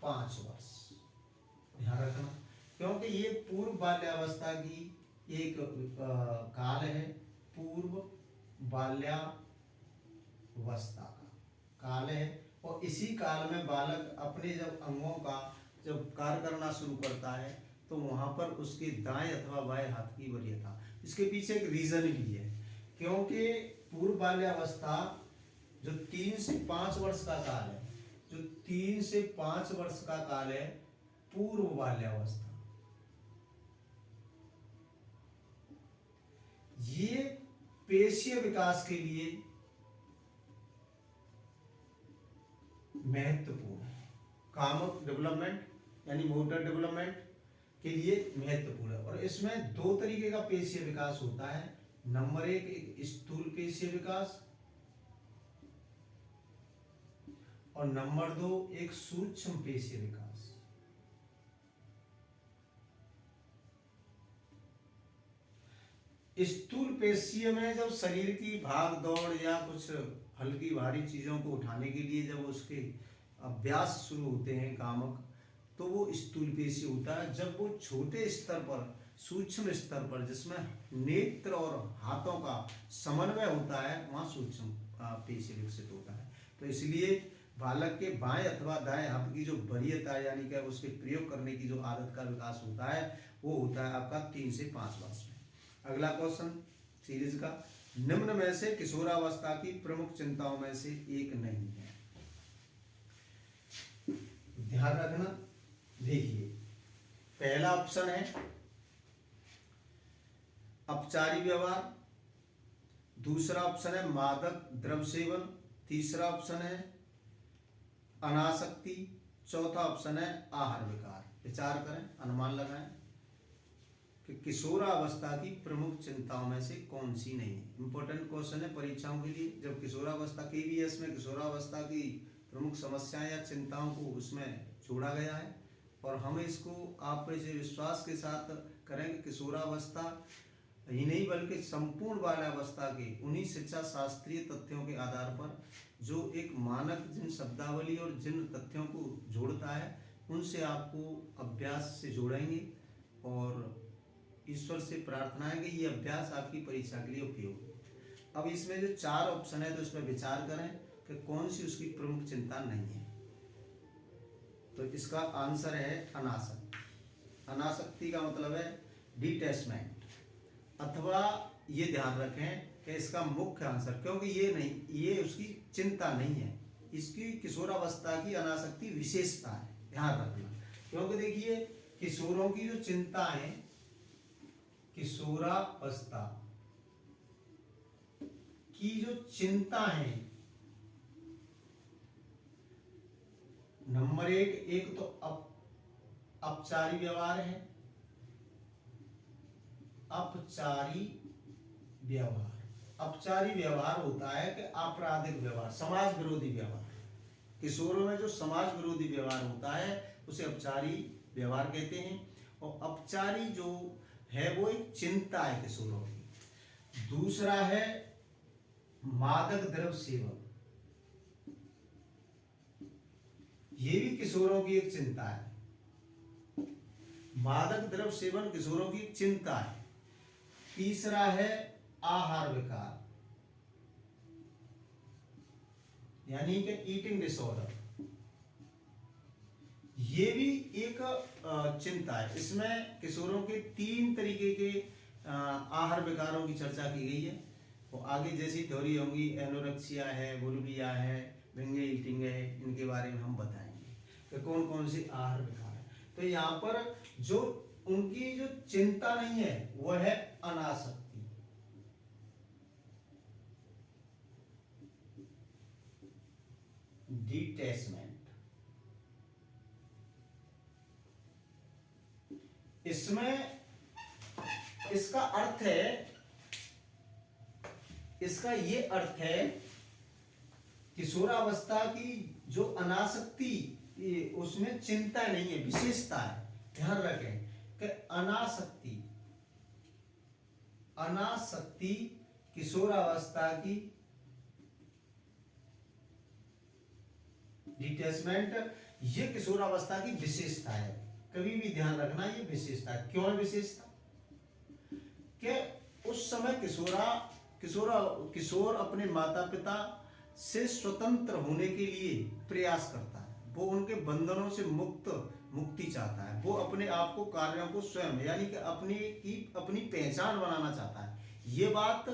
Speaker 1: 5 वर्ष। ध्यान रखना, क्योंकि ये पूर्व बाल्यावस्था की एक काल है, पूर्व बाल्यावस्था का काल है, और इसी काल में बालक अपने जब अंगों का जब कार्य करना शुरू करता है तो वहां पर उसके दाएं अथवा बाएं हाथ की वरीयता। इसके पीछे एक रीजन भी है, क्योंकि पूर्व बाल्यावस्था जो 3 से 5 वर्ष का काल है, जो 3 से 5 वर्ष का काल है पूर्व बाल्यावस्था, ये पेशीय विकास के लिए महत्वपूर्ण है। कामक डेवलपमेंट यानी मोटर डेवलपमेंट के लिए महत्वपूर्ण है, और इसमें 2 तरीके का पेशीय विकास होता है। नंबर 1 एक स्थूल पेशीय विकास, और नंबर 2 एक सूक्ष्म पेशीय विकास। स्थूल पेशीय में जब शरीर की भाग दौड़ या कुछ हल्की भारी चीजों को उठाने के लिए जब उसके अभ्यास शुरू होते हैं कामक, तो वो स्थूल पेशी होता है। जब वो छोटे स्तर पर, सूक्ष्म स्तर पर, जिसमें नेत्र और हाथों का समन्वय होता है, वहां सूक्ष्म पेशी विकसित होता है। तो इसलिए बालक के बाएं अथवा दाएं हाथ की जो वरीयता यानी कि उसके प्रयोग करने की जो आदत का विकास होता है वो होता है आपका 3 से 5 वर्ष में। अगला क्वेश्चन सीरीज का, निम्न में से किशोरावस्था की प्रमुख चिंताओं में से एक नहीं है। ध्यान रखना, देखिए पहला ऑप्शन है अपचारी व्यवहार, दूसरा ऑप्शन है मादक द्रव्य सेवन, तीसरा ऑप्शन है अनासक्ति, चौथा ऑप्शन है आहार विकार। विचार करें, अनुमान लगाएं कि किशोरावस्था की प्रमुख चिंताओं में से कौन सी नहीं है। इंपॉर्टेंट क्वेश्चन है परीक्षाओं के लिए। जब किशोरावस्था KVS में किशोरावस्था की प्रमुख समस्याएं या चिंताओं को उसमें जोड़ा गया है, और हम इसको आप इसे विश्वास के साथ करेंगे। किशोरावस्था ही नहीं बल्कि संपूर्ण बाल्यावस्था के उन्हीं शिक्षा शास्त्रीय तथ्यों के आधार पर जो एक मानक जिन शब्दावली और जिन तथ्यों को जोड़ता है उनसे आपको अभ्यास से जोड़ेंगे, और ईश्वर से प्रार्थना है कि ये अभ्यास आपकी परीक्षा के लिए उपयोगी हो। अब इसमें जो 4 ऑप्शन है तो इसमें विचार करें कि कौन सी उसकी प्रमुख चिंता नहीं है। तो इसका आंसर है अनासक्ति। अनासक्ति का मतलब है डिटैचमेंट, अथवा ये ध्यान रखें कि इसका मुख्य आंसर, क्योंकि ये उसकी चिंता नहीं है, इसकी किशोरावस्था की अनासक्ति विशेषता है। ध्यान रखना, क्योंकि देखिए किशोरों की जो चिंता है, किशोरावस्था की जो चिंता है, नंबर 1 तो अपचारी व्यवहार है। अपचारी व्यवहार होता है कि आपराधिक व्यवहार, समाज विरोधी व्यवहार। किशोरों में जो समाज विरोधी व्यवहार होता है उसे अपचारी व्यवहार कहते हैं, और अपचारी जो है वो एक चिंता है किशोरों की। दूसरा है मादक द्रव्य सेवन, ये भी किशोरों की एक चिंता है। मादक द्रव्य सेवन किशोरों की एक चिंता है। तीसरा है आहार विकार यानी कि ईटिंग डिसऑर्डर, ये भी एक चिंता है। इसमें किशोरों के 3 तरीके के आहार विकारों की चर्चा की गई है। वो आगे जैसी थ्योरी होंगी, एनोरेक्सिया है, बुलिमिया है, बिंज ईटिंग है, इनके बारे में हम बताएंगे कि कौन कौन से आहार विकार है। तो यहाँ पर जो उनकी जो चिंता नहीं है वह है अनासक्ति। डिटैचमेंट। इसमें इसका अर्थ है, इसका ये अर्थ है किशोरावस्था की जो अनासक्ति, उसमें चिंता नहीं है, विशेषता है। ध्यान रखें कि अनासक्ति, अनासक्ति किशोरावस्था की, डिटैचमेंट ये किशोरावस्था की विशेषता है। कभी भी ध्यान रखना ये विशेषता है। क्यों है विशेषता? कि उस समय किशोर अपने माता पिता से स्वतंत्र होने के लिए प्रयास करता है। वो उनके बंधनों से मुक्ति चाहता है। वो अपने आप को, कार्यों को स्वयं, यानी कि अपनी पहचान बनाना चाहता है। ये बात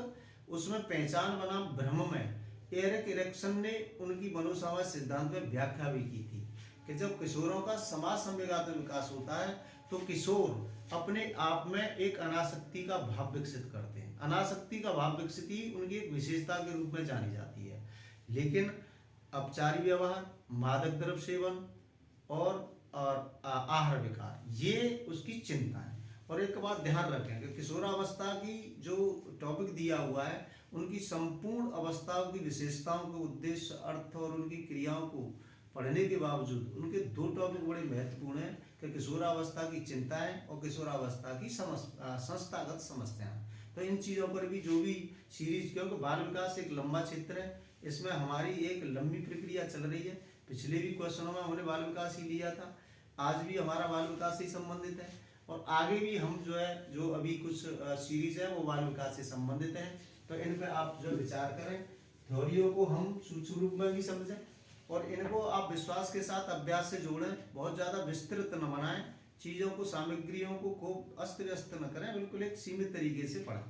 Speaker 1: उसमें पहचान बना ब्रह्म में एरिक एरिक्सन ने उनकी मनोसमाज सिद्धांत में व्याख्या भी की थी कि जब किशोरों का समाज संवेगात्मक विकास होता है तो किशोर अपने आप में एक अनासक्ति का भाव विकसित करते हैं। अनासक्ति का भाव विकसित ही उनकी एक विशेषता के रूप में जानी जाती है। लेकिन अपचारी व्यवहार, मादक द्रव्य सेवन और आहार विकार, ये उसकी चिंता है। और एक बात ध्यान रखें कि किशोरावस्था की जो टॉपिक दिया हुआ है, उनकी संपूर्ण अवस्थाओं की विशेषताओं के उद्देश्य, अर्थ और उनकी क्रियाओं को पढ़ने के बावजूद उनके 2 टॉपिक बड़े महत्वपूर्ण हैं कि किशोरावस्था की चिंताएं और किशोरावस्था की संस्थागत समस्याएं। तो इन चीज़ों पर भी जो भी सीरीज, क्योंकि बाल विकास एक लंबा क्षेत्र है, इसमें हमारी एक लंबी प्रक्रिया चल रही है। पिछले भी क्वेश्चनों में हमने बाल विकास ही लिया था, आज भी हमारा बाल विकास से संबंधित है, और आगे भी हम जो अभी कुछ सीरीज है वो बाल विकास से संबंधित है। तो इन पर आप जो विचार करें, थ्योरियों को हम सूक्ष्म रूप में भी समझें और इनको आप विश्वास के साथ अभ्यास से जोड़ें। बहुत ज़्यादा विस्तृत न बनाएं चीज़ों को, सामग्रियों को अस्त व्यस्त न करें, बिल्कुल एक सीमित तरीके से पढ़ें।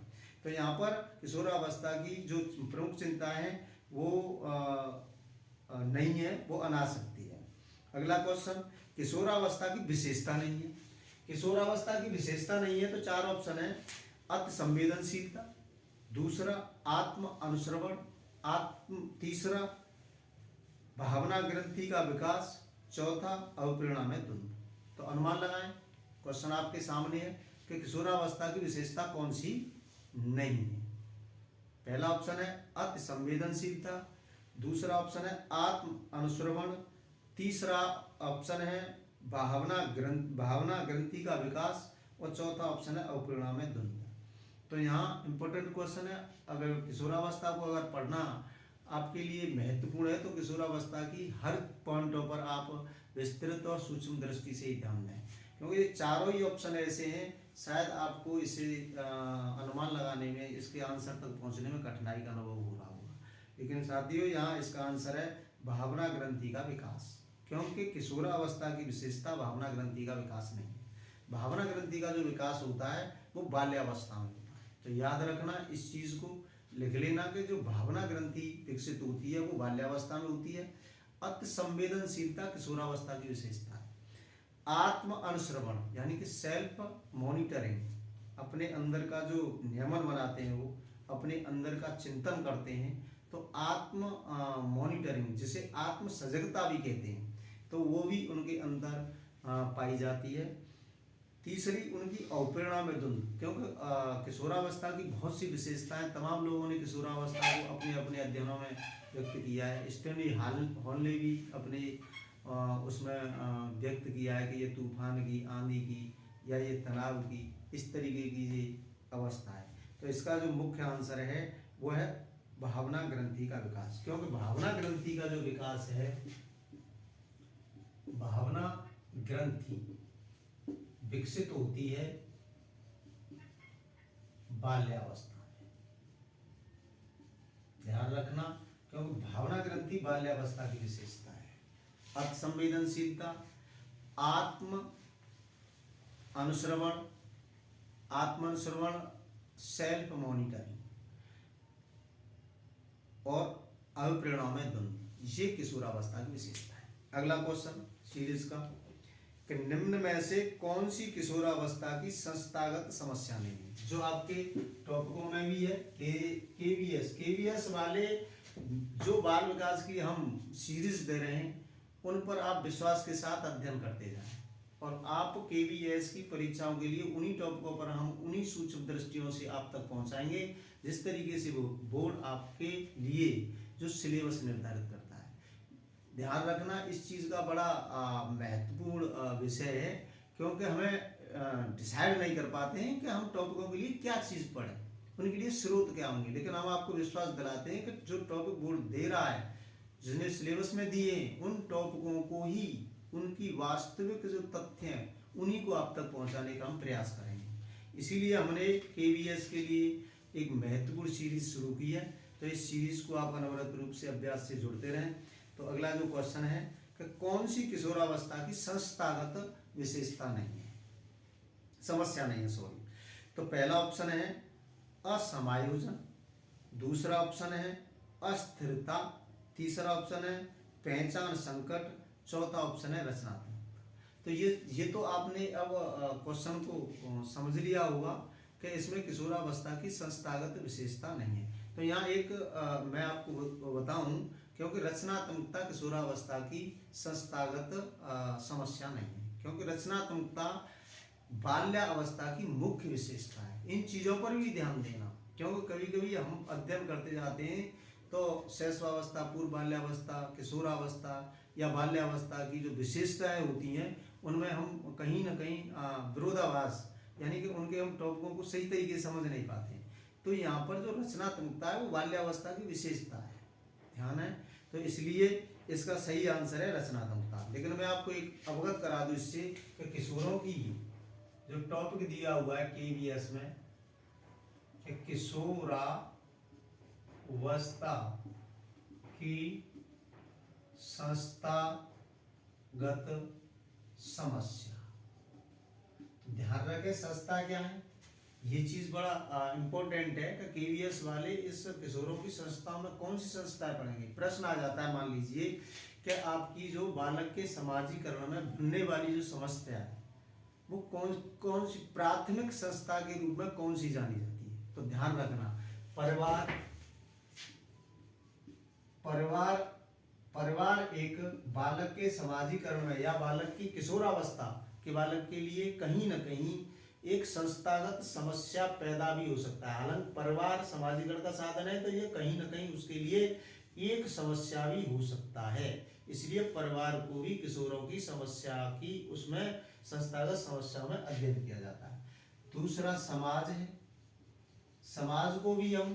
Speaker 1: तो यहाँ पर किशोरावस्था की जो प्रमुख चिंताएं हैं वो नहीं है, वो अनासक्ति है। अगला क्वेश्चन, किशोरावस्था की विशेषता नहीं है। किशोरावस्था की विशेषता नहीं है तो 4 ऑप्शन है। अति संवेदनशीलता, दूसरा आत्म अनुश्रवण, तीसरा भावना ग्रंथि का विकास, चौथा अवप्रेरणा में द्वंद्व। तो अनुमान लगाएं, क्वेश्चन आपके सामने है कि किशोरावस्था की विशेषता कौन सी नहीं है। पहला ऑप्शन है अति संवेदनशीलता, दूसरा ऑप्शन है आत्म अनुश्रवण, तीसरा ऑप्शन है भावना ग्रंथि का विकास, और चौथा ऑप्शन है अवप्रेरणा में द्वंद्व। तो यहाँ इंपॉर्टेंट क्वेश्चन है, अगर किशोरावस्था को अगर पढ़ना आपके लिए महत्वपूर्ण है तो किशोरावस्था की हर पॉइंटों पर आप विस्तृत और सूक्ष्म दृष्टि से ही ध्यान दें, क्योंकि ये चारों ही ऑप्शन ऐसे हैं शायद आपको इसे अनुमान लगाने में, इसके आंसर तक पहुंचने में कठिनाई का अनुभव हो रहा होगा। लेकिन साथियों यहाँ इसका आंसर है भावना ग्रंथि का विकास, क्योंकि किशोरावस्था की विशेषता भावना ग्रंथि का विकास नहीं है। भावना ग्रंथि का जो विकास होता है वो बाल्यावस्था में होता है। तो याद रखना, इस चीज़ को लिख लेना कि जो भावना ग्रंथि विकसित होती है वो बाल्यावस्था में होती है। अति संवेदनशीलता किशोरावस्था की विशेषता है। आत्म अनुश्रवण यानी कि सेल्फ मॉनिटरिंग, अपने अंदर का जो नियमन बनाते हैं, वो अपने अंदर का चिंतन करते हैं, तो आत्म मॉनिटरिंग, जिसे आत्म सजगता भी कहते हैं, तो वो भी उनके अंदर पाई जाती है। तीसरी उनकी अवप्रेरणा में द्वंद्व, क्योंकि किशोरावस्था की बहुत सी विशेषताएं तमाम लोगों ने किशोरावस्था को अपने अपने अध्ययनों में व्यक्त किया है। स्टैनली हॉल ने भी अपने उसमें व्यक्त किया है कि ये तूफान की, आंधी की, या ये तनाव की, इस तरीके की ये अवस्था है। तो इसका जो मुख्य आंसर है वो है भावना ग्रंथि का विकास, क्योंकि भावना ग्रंथि का जो विकास है, भावना ग्रंथि विकसित होती है बाल्यावस्था में। ध्यान रखना, क्योंकि भावना ग्रंथि बाल्यावस्था की विशेषता है। अति संवेदनशीलता, आत्म अनुश्रवण, सेल्फ मॉनिटरिंग और अभिप्रेरणा में द्वंद्व, ये किशोरावस्था की विशेषता है। अगला क्वेश्चन सीरीज का कि निम्न में से कौन सी किशोरावस्था की संस्थागत समस्या नहीं है। जो आपके टॉपिकों में भी है, केवीएस वाले जो बाल विकास की हम सीरीज दे रहे हैं उन पर आप विश्वास के साथ अध्ययन करते जाएं और आप केवीएस की परीक्षाओं के लिए उन्हीं टॉपिकों पर हम उन्हीं सूक्ष्म दृष्टियों से आप तक पहुंचाएंगे जिस तरीके से वो बोर्ड आपके लिए जो सिलेबस निर्धारित करता है। ध्यान रखना इस चीज़ का बड़ा महत्वपूर्ण विषय है, क्योंकि हमें डिसाइड नहीं कर पाते हैं कि हम टॉपिकों के लिए क्या चीज़ पढ़ें, उनके लिए स्रोत क्या होंगे, लेकिन हम आपको विश्वास दिलाते हैं कि जो टॉपिक बोर्ड दे रहा है, जिन्हें सिलेबस में दिए उन टॉपिकों को ही, उनकी वास्तविक जो तथ्य हैं उन्हीं को आप तक पहुंचाने का हम प्रयास करेंगे। इसीलिए हमने केवीएस के लिए एक महत्वपूर्ण सीरीज शुरू की है, तो इस सीरीज को आप अनवरत रूप से अभ्यास से जुड़ते रहें। तो अगला जो क्वेश्चन है कि कौन सी किशोरावस्था की संस्थागत विशेषता नहीं है, समस्या नहीं है, सॉरी। तो पहला ऑप्शन है असमायोजन, दूसरा ऑप्शन है अस्थिरता, तीसरा ऑप्शन है पहचान संकट, चौथा ऑप्शन है रचनात्मक। तो ये तो आपने अब क्वेश्चन को समझ लिया होगा कि इसमें किशोरावस्था की संस्थागत विशेषता नहीं है। तो यहाँ एक मैं आपको बताऊं, क्योंकि रचनात्मकता किशोरावस्था की संस्थागत समस्या नहीं है, क्योंकि रचनात्मकता बाल्यावस्था की मुख्य विशेषता है। इन चीज़ों पर भी ध्यान देना, क्योंकि कभी कभी हम अध्ययन करते जाते हैं तो शैशवावस्था, पूर्व बाल्यावस्था, किशोरावस्था या बाल्यावस्था की जो विशेषताएं होती हैं उनमें हम कहीं ना कहीं विरोधाभास, यानी कि उनके हम टॉपिकों को सही तरीके से समझ नहीं पाते हैं। तो यहाँ पर जो रचनात्मकता है वो बाल्यावस्था की विशेषता है, ध्यान है। तो इसलिए इसका सही आंसर है रचनात्मकता। लेकिन मैं आपको एक अवगत करा दूं इससे कि किशोरों की जो टॉपिक दिया हुआ है केवीएस में कि किशोरावस्था की संस्थागत समस्या, ध्यान रखें संस्था क्या है, ये चीज बड़ा इंपॉर्टेंट है कि केवीएस वाले इस किशोरों की संस्थाओं में कौन सी संस्थाएं पढ़ेंगे। प्रश्न आ जाता है, मान लीजिए कि आपकी जो बालक के समाजीकरण में बनने वाली जो समस्या है वो कौन सी प्राथमिक संस्था के रूप में कौन सी जानी जाती है। तो ध्यान रखना, परिवार एक बालक के समाजीकरण में या बालक की किशोरावस्था के बालक के लिए कहीं ना कहीं एक संस्थागत समस्या पैदा भी हो सकता है। हालांकि परिवार समाजीकरण का साधन है तो ये कहीं ना कहीं उसके लिए एक समस्या भी हो सकता है। इसलिए परिवार को भी किशोरों की समस्या की उसमें संस्थागत समस्याओं में अध्ययन किया जाता है। दूसरा समाज है, समाज को भी हम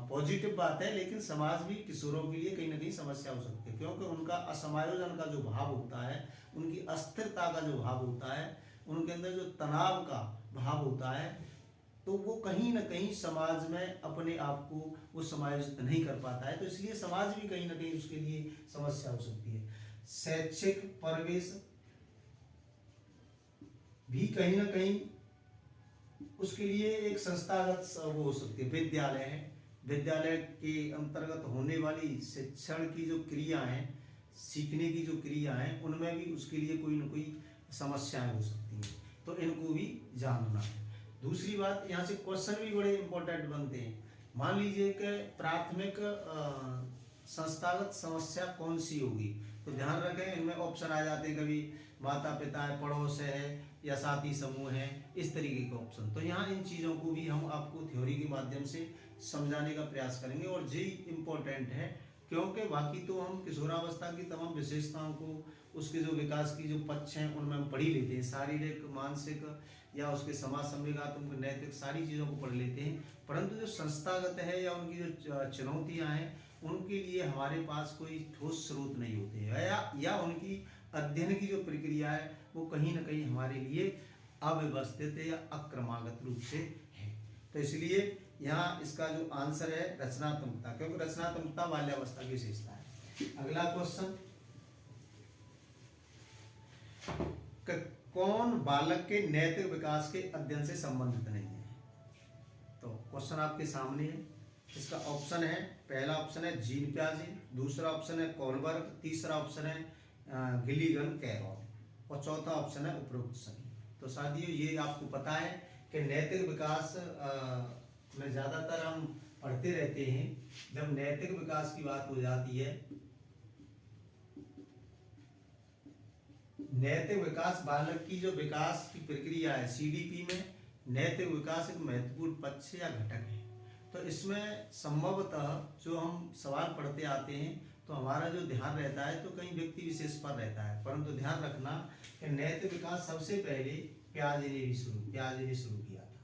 Speaker 1: पॉजिटिव बात है, लेकिन समाज भी किशोरों के लिए कहीं ना कहीं समस्या हो सकती है, क्योंकि उनका असमायोजन का जो भाव होता है, उनकी अस्थिरता का जो भाव होता है, उनके अंदर जो तनाव का भाव होता है, तो वो कहीं ना कहीं समाज में अपने आप को वो समायोजित नहीं कर पाता है। तो इसलिए समाज भी कहीं ना कहीं उसके लिए समस्या हो सकती है। शैक्षिक परिवेश भी कहीं ना कहीं उसके लिए एक संस्थागत वो हो सकती है। विद्यालय है, विद्यालय के अंतर्गत होने वाली शिक्षण की जो क्रिया है, सीखने की जो क्रिया है, उनमें भी उसके लिए कोई ना कोई समस्याएं हो सकती हैं, तो इनको भी जानना है। दूसरी बात, यहाँ से क्वेश्चन भी बड़े इंपॉर्टेंट बनते हैं। मान लीजिए कि प्राथमिक संस्थागत समस्या कौन सी होगी, तो ध्यान रखें इनमें ऑप्शन आ जाते हैं, कभी माता पिता है, पड़ोस है या साथी समूह है, इस तरीके के ऑप्शन। तो यहाँ इन चीज़ों को भी हम आपको थ्योरी के माध्यम से समझाने का प्रयास करेंगे और यही इम्पोर्टेंट है, क्योंकि बाकी तो हम किशोरावस्था की तमाम विशेषताओं को, उसके जो विकास की जो पक्ष हैं उनमें हम पढ़ ही लेते हैं, शारीरिक, मानसिक या उसके समाज संवेगात्मक, नैतिक, सारी चीज़ों को पढ़ लेते हैं। परंतु जो संस्थागत है या उनकी जो चुनौतियाँ हैं, उनके लिए हमारे पास कोई ठोस स्रोत नहीं होते हैं, या उनकी अध्ययन की जो प्रक्रिया है वो कहीं ना कहीं हमारे लिए अव्यवस्थित या अक्रमागत रूप से है। तो इसलिए यहाँ इसका जो आंसर है रचनात्मकता, क्योंकि रचनात्मकता बाल्यावस्था की विशेषता है। अगला क्वेश्चन कि कौन बालक के नैतिक विकास के अध्ययन से संबंधित नहीं है। तो क्वेश्चन आपके सामने है। इसका ऑप्शन है, पहला ऑप्शन है जीन पियाजे, दूसरा ऑप्शन है कोलबर्ग, तीसरा ऑप्शन है गिलिगन कैरोल और चौथा ऑप्शन है उपरोक्त सभी। तो साथियों ये आपको पता है कि नैतिक विकास में ज़्यादातर हम पढ़ते रहते हैं। जब नैतिक विकास की बात हो जाती है, नैतिक विकास बालक की जो विकास की प्रक्रिया है, सीडीपी में नैतिक विकास एक महत्वपूर्ण पक्ष या घटक है। तो इसमें संभवतः जो हम सवाल पढ़ते आते हैं तो हमारा जो ध्यान रहता है तो कई व्यक्ति विशेष पर रहता है, परंतु ध्यान रखना कि नैतिक विकास सबसे पहले पियाजे ने शुरू किया था।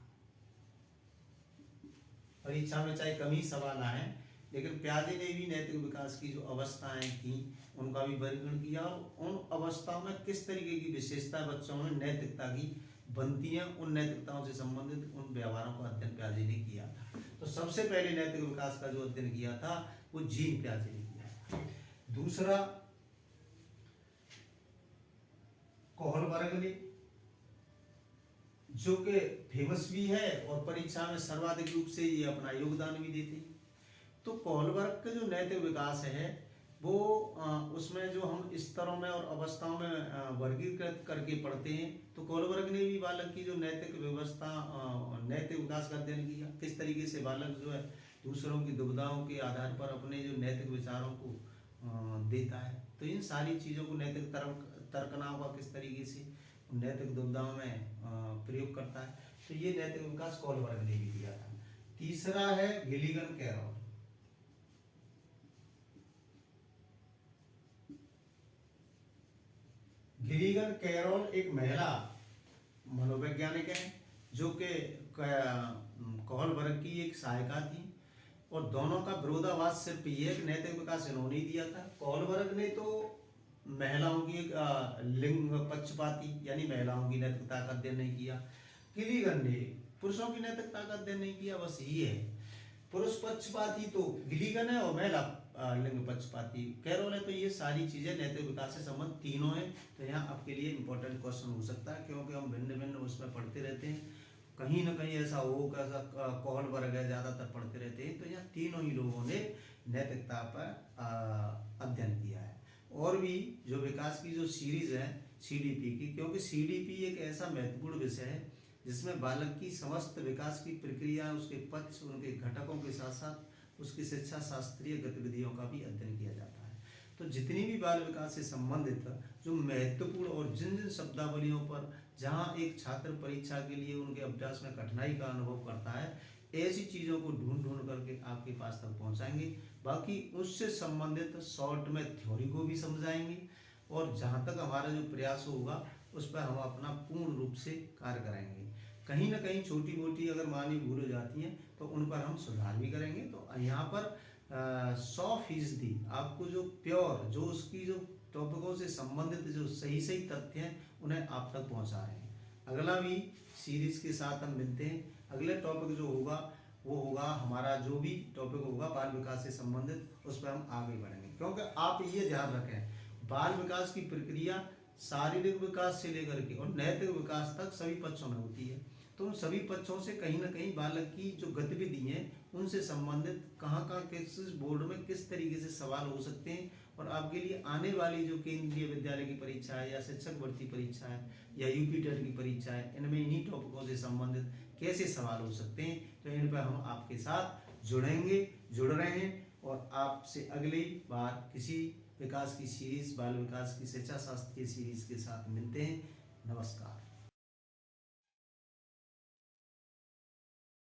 Speaker 1: परीक्षा में चाहे कम ही सवाल आए, लेकिन पियाजे ने भी नैतिक विकास की जो अवस्थाएं थी उनका भी वर्गीकरण किया और उन अवस्थाओं में किस तरीके की विशेषता बच्चों में नैतिकता की बनती है, उन नैतिकताओं से संबंधित उन व्यवहारों का अध्ययन पियाजे ने किया था। तो सबसे पहले नैतिक विकास का जो अध्ययन किया था वो जीन पियाजे ने किया। दूसरा कोहलबर्ग ने, जो कि फेमस भी है और परीक्षा में सर्वाधिक रूप से ये अपना योगदान भी देते हैं। तो कोहलबर्ग का जो नैतिक विकास है वो उसमें जो हम स्तरों में और अवस्थाओं में वर्गीकृत करके पढ़ते हैं। तो कोहलबर्ग ने भी बालक की जो नैतिक व्यवस्था नैतिक विकास का अध्ययन किया, किस तरीके से बालक जो है दूसरों की दुविधाओं के आधार पर अपने जो नैतिक विचारों को देता है। तो इन सारी चीज़ों को नैतिक तर्कनाओं का किस तरीके से नैतिक दुविधाओं में प्रयोग करता है, तो ये नैतिक विकास कोहलबर्ग ने भी दिया था। तीसरा है गिलिगन कैरोल। गिलिगन कैरोल एक महिला मनोवैज्ञानिक है जो कि कोहलबर्ग की एक सहायिका थी और दोनों का विरोधाभास सिर्फ ये एक नैतिक विकास इन्होंने ही दिया था। कोहलबर्ग ने तो महिलाओं की लिंग पक्षपाती यानी महिलाओं की नैतिकता का अध्ययन नहीं किया। गिलिगन ने पुरुषों की नैतिकता का अध्ययन नहीं किया। बस ये है, पुरुष पक्षपाती तो गिलिगन है और महिला लिंग पक्षपाती कैरोल है। तो ये सारी चीजें नैतिक विकास से संबंध तीनों हैं। तो यहाँ आपके लिए इंपॉर्टेंट क्वेश्चन हो सकता है, क्योंकि हम भिन्न भिन्न उसमें पढ़ते रहते हैं। कहीं ना कहीं ऐसा हो कैसा कोहलबर्ग है ज्यादातर पढ़ते रहते हैं। तो यहाँ तीनों ही लोगों ने नैतिकता पर अध्ययन किया है। और भी जो विकास की जो सीरीज है सीडीपी की, क्योंकि सीडीपी एक ऐसा महत्वपूर्ण विषय है जिसमें बालक की समस्त विकास की प्रक्रिया, उसके पक्ष, उनके घटकों के साथ साथ उसकी शिक्षा शास्त्रीय गतिविधियों का भी अध्ययन किया जाता है। तो जितनी भी बाल विकास से संबंधित जो महत्वपूर्ण और जिन जिन शब्दावलियों पर जहाँ एक छात्र परीक्षा के लिए उनके अभ्यास में कठिनाई का अनुभव करता है, ऐसी चीज़ों को ढूंढ ढूंढ करके आपके पास तक पहुँचाएंगे। बाकी उससे संबंधित शॉर्ट में थ्योरी को भी समझाएंगे और जहाँ तक हमारा जो प्रयास होगा उस पर हम अपना पूर्ण रूप से कार्य करेंगे। कहीं ना कहीं छोटी मोटी अगर मानवीय भूल हो जाती हैं तो उन पर हम सुधार भी करेंगे। तो यहाँ पर 100% आपको जो प्योर, जो उसकी जो टॉपिकों से संबंधित जो सही सही तथ्य हैं उन्हें आप तक पहुँचा रहे हैं। अगला भी सीरीज के साथ हम मिलते हैं। अगले टॉपिक जो होगा वो होगा हमारा जो भी टॉपिक होगा बाल विकास से संबंधित, उस पर हम आगे बढ़ेंगे। क्योंकि आप ये ध्यान रखें, बाल विकास की प्रक्रिया शारीरिक विकास से लेकर के और नैतिक विकास तक सभी पक्षों में होती है। तो उन सभी पक्षों से कहीं ना कहीं बालक की जो गतिविधि हैं उनसे संबंधित कहाँ कहाँ किस बोर्ड में किस तरीके से सवाल हो सकते हैं और आपके लिए आने वाली जो केंद्रीय विद्यालय की परीक्षा है या शिक्षक भर्ती परीक्षा है या यूपी टेट की परीक्षा है, इनमें इन्हीं टॉपिकों से संबंधित कैसे सवाल हो सकते हैं। तो इन पर हम आपके साथ जुड़ रहे हैं और आपसे अगली बार किसी विकास की सीरीज, बाल विकास की शिक्षा शास्त्र की सीरीज के साथ मिलते हैं। नमस्कार।